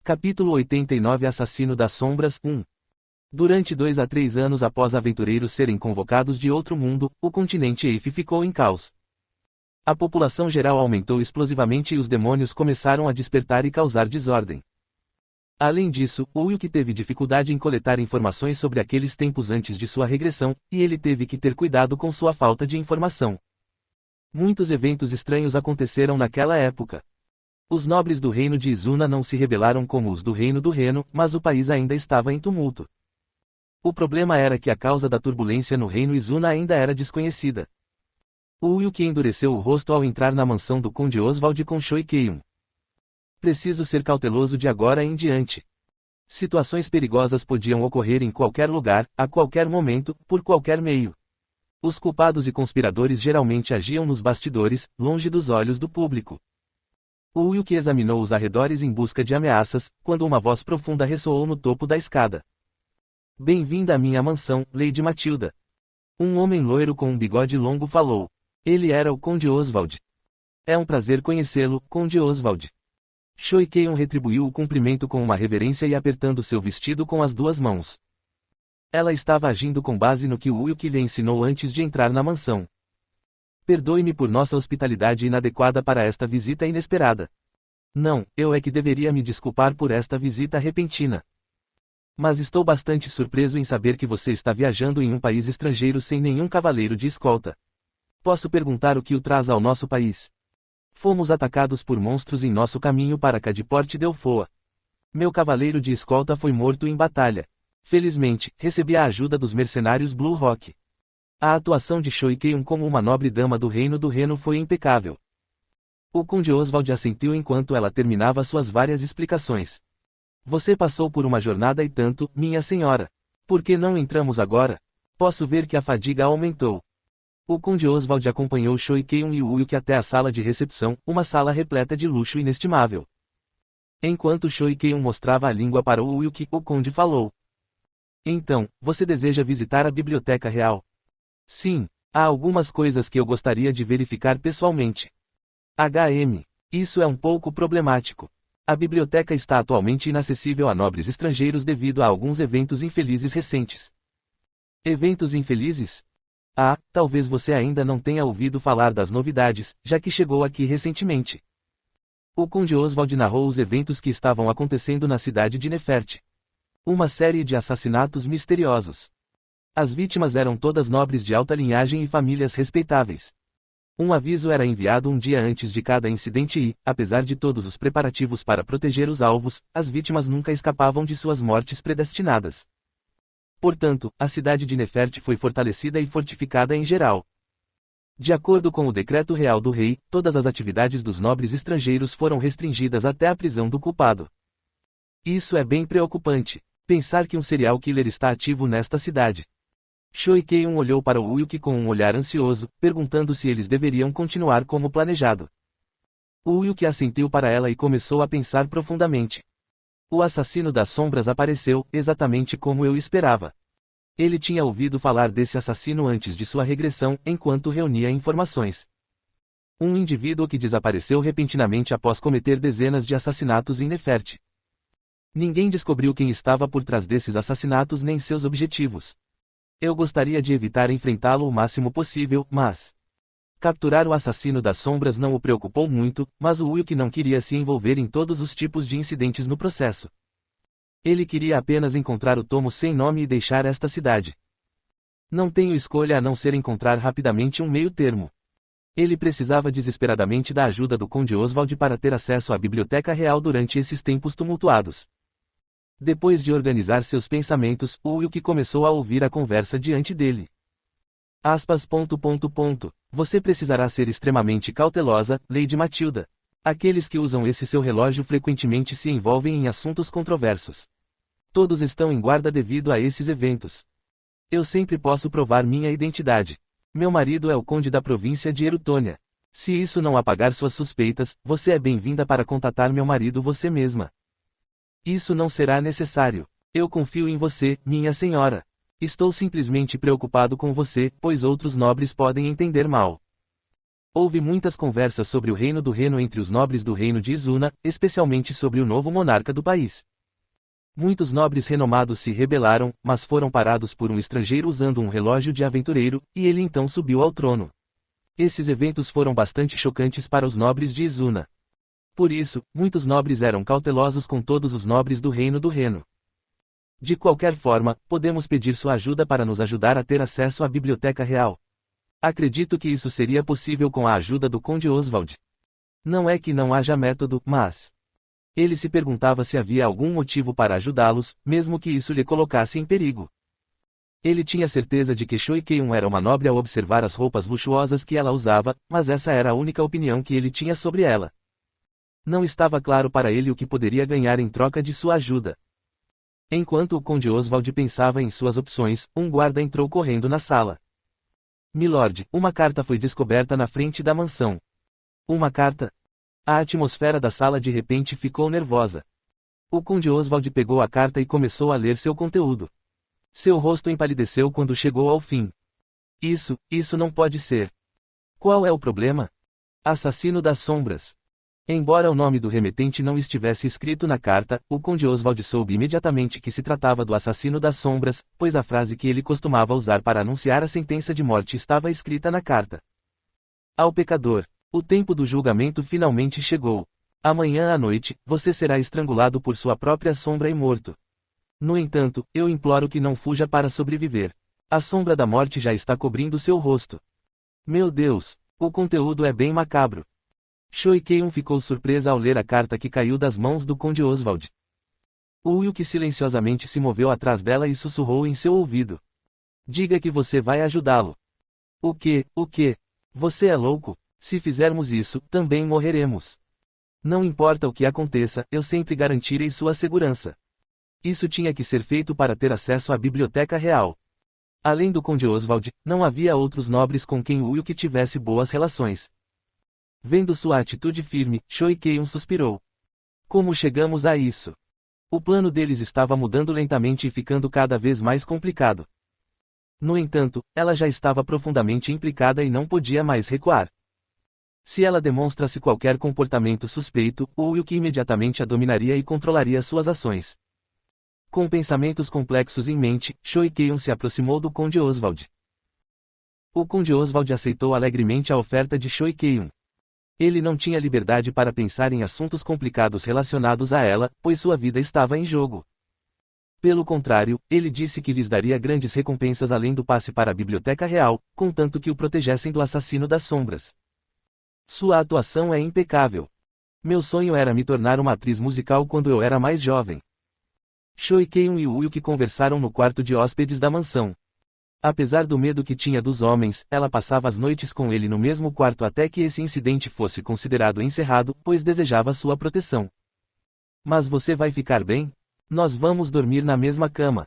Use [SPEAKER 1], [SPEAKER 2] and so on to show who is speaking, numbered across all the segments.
[SPEAKER 1] Capítulo 89 Assassino das Sombras 1. Durante 2 a 3 anos após aventureiros serem convocados de outro mundo, o continente Eif ficou em caos. A população geral aumentou explosivamente e os demônios começaram a despertar e causar desordem. Além disso, o Wilk teve dificuldade em coletar informações sobre aqueles tempos antes de sua regressão, e ele teve que ter cuidado com sua falta de informação. Muitos eventos estranhos aconteceram naquela época. Os nobres do reino de Izuna não se rebelaram como os do reino do Reno, mas o país ainda estava em tumulto. O problema era que a causa da turbulência no reino Izuna ainda era desconhecida. O Wilk endureceu o rosto ao entrar na mansão do Conde Oswald com Shoikeiun. Preciso ser cauteloso de agora em diante. Situações perigosas podiam ocorrer em qualquer lugar, a qualquer momento, por qualquer meio. Os culpados e conspiradores geralmente agiam nos bastidores, longe dos olhos do público. O Wilk examinou os arredores em busca de ameaças, quando uma voz profunda ressoou no topo da escada. Bem-vinda à minha mansão, Lady Matilda. Um homem loiro com um bigode longo falou. Ele era o Conde Oswald. É um prazer conhecê-lo, Conde Oswald. Shoikeiun retribuiu o cumprimento com uma reverência e apertando seu vestido com as duas mãos. Ela estava agindo com base no que o Wilk lhe ensinou antes de entrar na mansão. Perdoe-me por nossa hospitalidade inadequada para esta visita inesperada. Não, eu é que deveria me desculpar por esta visita repentina. Mas estou bastante surpreso em saber que você está viajando em um país estrangeiro sem nenhum cavaleiro de escolta. Posso perguntar o que o traz ao nosso país? Fomos atacados por monstros em nosso caminho para Cadiport Delfoa. Meu cavaleiro de escolta foi morto em batalha. Felizmente, recebi a ajuda dos mercenários Blue Rock. A atuação de Shoikeiun como uma nobre dama do reino do Reno foi impecável. O Conde Oswald assentiu enquanto ela terminava suas várias explicações. Você passou por uma jornada e tanto, minha senhora. Por que não entramos agora? Posso ver que a fadiga aumentou. O Conde Oswald acompanhou Shoikeiun e o Wilk até a sala de recepção, uma sala repleta de luxo inestimável. Enquanto Shoikeiun mostrava a língua para o Wilk, o Conde falou. Então, você deseja visitar a Biblioteca Real? Sim, há algumas coisas que eu gostaria de verificar pessoalmente. Isso é um pouco problemático. A biblioteca está atualmente inacessível a nobres estrangeiros devido a alguns eventos infelizes recentes. Eventos infelizes? Talvez você ainda não tenha ouvido falar das novidades, já que chegou aqui recentemente. O Conde Oswald narrou os eventos que estavam acontecendo na cidade de Nefert. Uma série de assassinatos misteriosos. As vítimas eram todas nobres de alta linhagem e famílias respeitáveis. Um aviso era enviado um dia antes de cada incidente e, apesar de todos os preparativos para proteger os alvos, as vítimas nunca escapavam de suas mortes predestinadas. Portanto, a cidade de Nefert foi fortalecida e fortificada em geral. De acordo com o decreto real do rei, todas as atividades dos nobres estrangeiros foram restringidas até a prisão do culpado. Isso é bem preocupante. Pensar que um serial killer está ativo nesta cidade. Shoikeiun olhou para o Wilk com um olhar ansioso, perguntando se eles deveriam continuar como planejado. O Wilk assentiu para ela e começou a pensar profundamente. O assassino das sombras apareceu, exatamente como eu esperava. Ele tinha ouvido falar desse assassino antes de sua regressão, enquanto reunia informações. Um indivíduo que desapareceu repentinamente após cometer dezenas de assassinatos em Nefert. Ninguém descobriu quem estava por trás desses assassinatos nem seus objetivos. Eu gostaria de evitar enfrentá-lo o máximo possível, mas... Capturar o assassino das sombras não o preocupou muito, mas o Wilk não queria se envolver em todos os tipos de incidentes no processo. Ele queria apenas encontrar o tomo sem nome e deixar esta cidade. Não tenho escolha a não ser encontrar rapidamente um meio termo. Ele precisava desesperadamente da ajuda do Conde Oswald para ter acesso à Biblioteca Real durante esses tempos tumultuados. Depois de organizar seus pensamentos, o Wilk começou a ouvir a conversa diante dele. Você precisará ser extremamente cautelosa, Lady Matilda. Aqueles que usam esse seu relógio frequentemente se envolvem em assuntos controversos. Todos estão em guarda devido a esses eventos. Eu sempre posso provar minha identidade. Meu marido é o conde da província de Erutônia. Se isso não apagar suas suspeitas, você é bem-vinda para contatar meu marido você mesma. Isso não será necessário. Eu confio em você, minha senhora. Estou simplesmente preocupado com você, pois outros nobres podem entender mal. Houve muitas conversas sobre o reino do Reno entre os nobres do reino de Izuna, especialmente sobre o novo monarca do país. Muitos nobres renomados se rebelaram, mas foram parados por um estrangeiro usando um relógio de aventureiro, e ele então subiu ao trono. Esses eventos foram bastante chocantes para os nobres de Izuna. Por isso, muitos nobres eram cautelosos com todos os nobres do reino do Reno. De qualquer forma, podemos pedir sua ajuda para nos ajudar a ter acesso à biblioteca real. Acredito que isso seria possível com a ajuda do Conde Oswald. Não é que não haja método, mas... Ele se perguntava se havia algum motivo para ajudá-los, mesmo que isso lhe colocasse em perigo. Ele tinha certeza de que Choi Keun era uma nobre ao observar as roupas luxuosas que ela usava, mas essa era a única opinião que ele tinha sobre ela. Não estava claro para ele o que poderia ganhar em troca de sua ajuda. Enquanto o Conde Oswald pensava em suas opções, um guarda entrou correndo na sala. Milord, uma carta foi descoberta na frente da mansão. Uma carta? A atmosfera da sala de repente ficou nervosa. O Conde Oswald pegou a carta e começou a ler seu conteúdo. Seu rosto empalideceu quando chegou ao fim. Isso não pode ser. Qual é o problema? Assassino das Sombras. Embora o nome do remetente não estivesse escrito na carta, o Conde Oswald soube imediatamente que se tratava do Assassino das Sombras, pois a frase que ele costumava usar para anunciar a sentença de morte estava escrita na carta. Ao pecador. O tempo do julgamento finalmente chegou. Amanhã à noite, você será estrangulado por sua própria sombra e morto. No entanto, eu imploro que não fuja para sobreviver. A sombra da morte já está cobrindo seu rosto. Meu Deus, o conteúdo é bem macabro. Choi Keun ficou surpresa ao ler a carta que caiu das mãos do Conde Oswald. Uyuki silenciosamente se moveu atrás dela e sussurrou em seu ouvido. Diga que você vai ajudá-lo. O quê? Você é louco? Se fizermos isso, também morreremos. Não importa o que aconteça, eu sempre garantirei sua segurança. Isso tinha que ser feito para ter acesso à biblioteca real. Além do Conde Oswald, não havia outros nobres com quem Uyuki tivesse boas relações. Vendo sua atitude firme, Choi Keun suspirou. Como chegamos a isso? O plano deles estava mudando lentamente e ficando cada vez mais complicado. No entanto, ela já estava profundamente implicada e não podia mais recuar. Se ela demonstrasse qualquer comportamento suspeito, Uyuki imediatamente a dominaria e controlaria suas ações. Com pensamentos complexos em mente, Choi Keun se aproximou do Conde Oswald. O Conde Oswald aceitou alegremente a oferta de Choi Keun. Ele não tinha liberdade para pensar em assuntos complicados relacionados a ela, pois sua vida estava em jogo. Pelo contrário, ele disse que lhes daria grandes recompensas além do passe para a Biblioteca Real, contanto que o protegessem do Assassino das Sombras. Sua atuação é impecável. Meu sonho era me tornar uma atriz musical quando eu era mais jovem. Choi Keun e Uyuki conversaram no quarto de hóspedes da mansão. Apesar do medo que tinha dos homens, ela passava as noites com ele no mesmo quarto até que esse incidente fosse considerado encerrado, pois desejava sua proteção. Mas você vai ficar bem? Nós vamos dormir na mesma cama.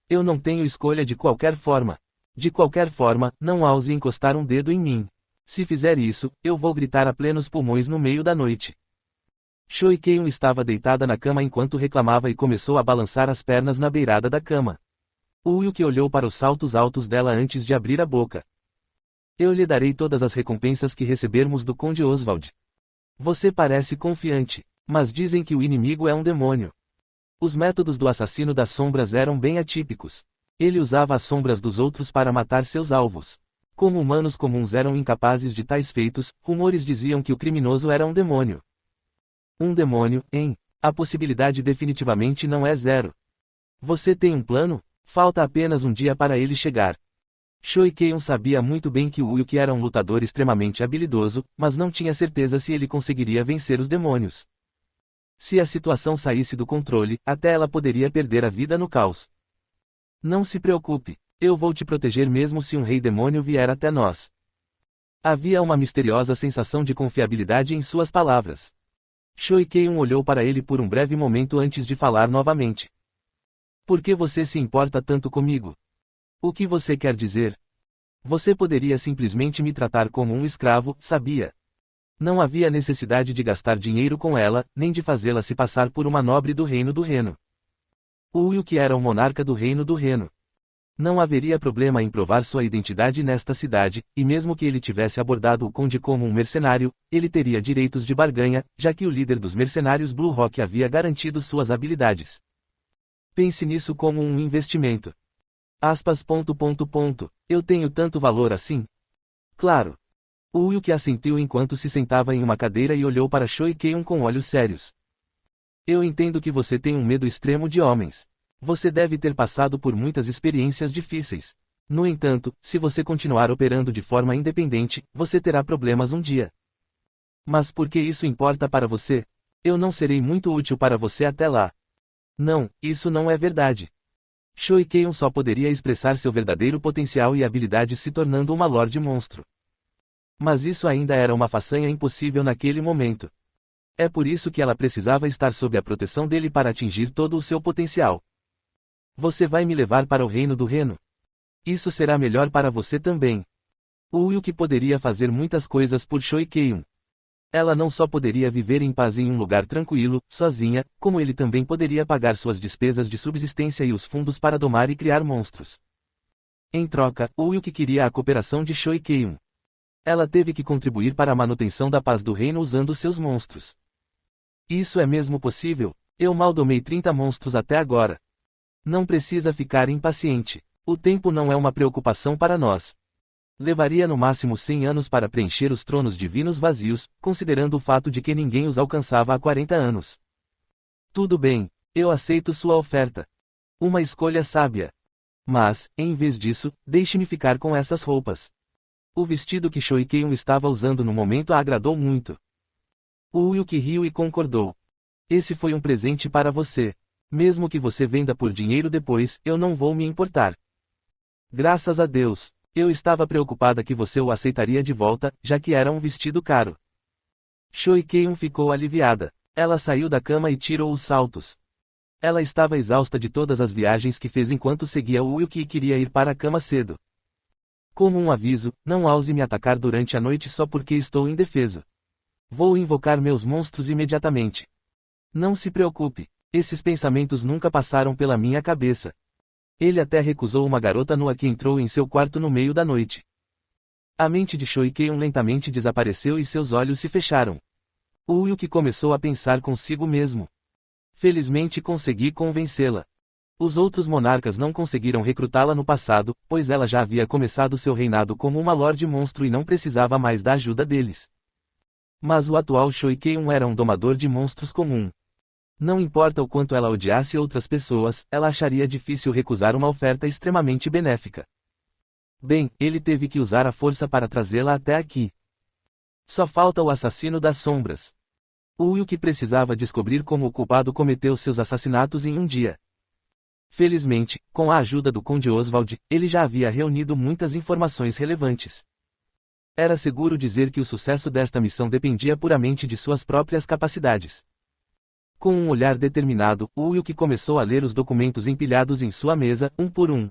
[SPEAKER 1] Eu não tenho escolha de qualquer forma. De qualquer forma, não ouse encostar um dedo em mim. Se fizer isso, eu vou gritar a plenos pulmões no meio da noite. Choi Keun estava deitada na cama enquanto reclamava e começou a balançar as pernas na beirada da cama. Uyuki olhou para os saltos altos dela antes de abrir a boca. Eu lhe darei todas as recompensas que recebermos do Conde Oswald. Você parece confiante, mas dizem que o inimigo é um demônio. Os métodos do Assassino das Sombras eram bem atípicos. Ele usava as sombras dos outros para matar seus alvos. Como humanos comuns eram incapazes de tais feitos, rumores diziam que o criminoso era um demônio. Um demônio, hein? A possibilidade definitivamente não é zero. Você tem um plano? Falta apenas um dia para ele chegar. Choi Keun sabia muito bem que o Uyuki era um lutador extremamente habilidoso, mas não tinha certeza se ele conseguiria vencer os demônios. Se a situação saísse do controle, até ela poderia perder a vida no caos. Não se preocupe, eu vou te proteger mesmo se um rei demônio vier até nós. Havia uma misteriosa sensação de confiabilidade em suas palavras. Choi Keun olhou para ele por um breve momento antes de falar novamente. Por que você se importa tanto comigo? O que você quer dizer? Você poderia simplesmente me tratar como um escravo, sabia? Não havia necessidade de gastar dinheiro com ela, nem de fazê-la se passar por uma nobre do Reino do Reno. O Uyuki era o monarca do Reino do Reno. Não haveria problema em provar sua identidade nesta cidade, e mesmo que ele tivesse abordado o conde como um mercenário, ele teria direitos de barganha, já que o líder dos mercenários Blue Rock havia garantido suas habilidades. Pense nisso como um investimento. Aspas. Eu tenho tanto valor assim? Claro. Wilk assentiu enquanto se sentava em uma cadeira e olhou para Choi Keun com olhos sérios. Eu entendo que você tem um medo extremo de homens. Você deve ter passado por muitas experiências difíceis. No entanto, se você continuar operando de forma independente, você terá problemas um dia. Mas por que isso importa para você? Eu não serei muito útil para você até lá. Não, isso não é verdade. Choi Keun só poderia expressar seu verdadeiro potencial e habilidades se tornando uma Lorde Monstro. Mas isso ainda era uma façanha impossível naquele momento. É por isso que ela precisava estar sob a proteção dele para atingir todo o seu potencial. Você vai me levar para o reino do Reno? Isso será melhor para você também. Wilk poderia fazer muitas coisas por Choi Keun. Ela não só poderia viver em paz em um lugar tranquilo, sozinha, como ele também poderia pagar suas despesas de subsistência e os fundos para domar e criar monstros. Em troca, Wilk queria a cooperação de Choi Keun. Ela teve que contribuir para a manutenção da paz do reino usando seus monstros. Isso é mesmo possível? Eu mal domei 30 monstros até agora. Não precisa ficar impaciente. O tempo não é uma preocupação para nós. Levaria no máximo 100 anos para preencher os tronos divinos vazios, considerando o fato de que ninguém os alcançava há 40 anos. Tudo bem, eu aceito sua oferta. Uma escolha sábia. Mas, em vez disso, deixe-me ficar com essas roupas. O vestido que Choi Keun estava usando no momento a agradou muito. Wilk riu e concordou. Esse foi um presente para você. Mesmo que você venda por dinheiro depois, eu não vou me importar. Graças a Deus. Eu estava preocupada que você o aceitaria de volta, já que era um vestido caro. Choi Keun ficou aliviada. Ela saiu da cama e tirou os saltos. Ela estava exausta de todas as viagens que fez enquanto seguia Wilk e queria ir para a cama cedo. Como um aviso, não ouse me atacar durante a noite só porque estou indefeso. Vou invocar meus monstros imediatamente. Não se preocupe. Esses pensamentos nunca passaram pela minha cabeça. Ele até recusou uma garota nua que entrou em seu quarto no meio da noite. A mente de Choi Keun lentamente desapareceu e seus olhos se fecharam. Wilk começou a pensar consigo mesmo. Felizmente consegui convencê-la. Os outros monarcas não conseguiram recrutá-la no passado, pois ela já havia começado seu reinado como uma Lorde Monstro e não precisava mais da ajuda deles. Mas o atual Choi Keun era um domador de monstros comum. Não importa o quanto ela odiasse outras pessoas, ela acharia difícil recusar uma oferta extremamente benéfica. Bem, ele teve que usar a força para trazê-la até aqui. Só falta o assassino das sombras. Wilk precisava descobrir como o culpado cometeu seus assassinatos em um dia. Felizmente, com a ajuda do Conde Oswald, ele já havia reunido muitas informações relevantes. Era seguro dizer que o sucesso desta missão dependia puramente de suas próprias capacidades. Com um olhar determinado, Wilk começou a ler os documentos empilhados em sua mesa, um por um.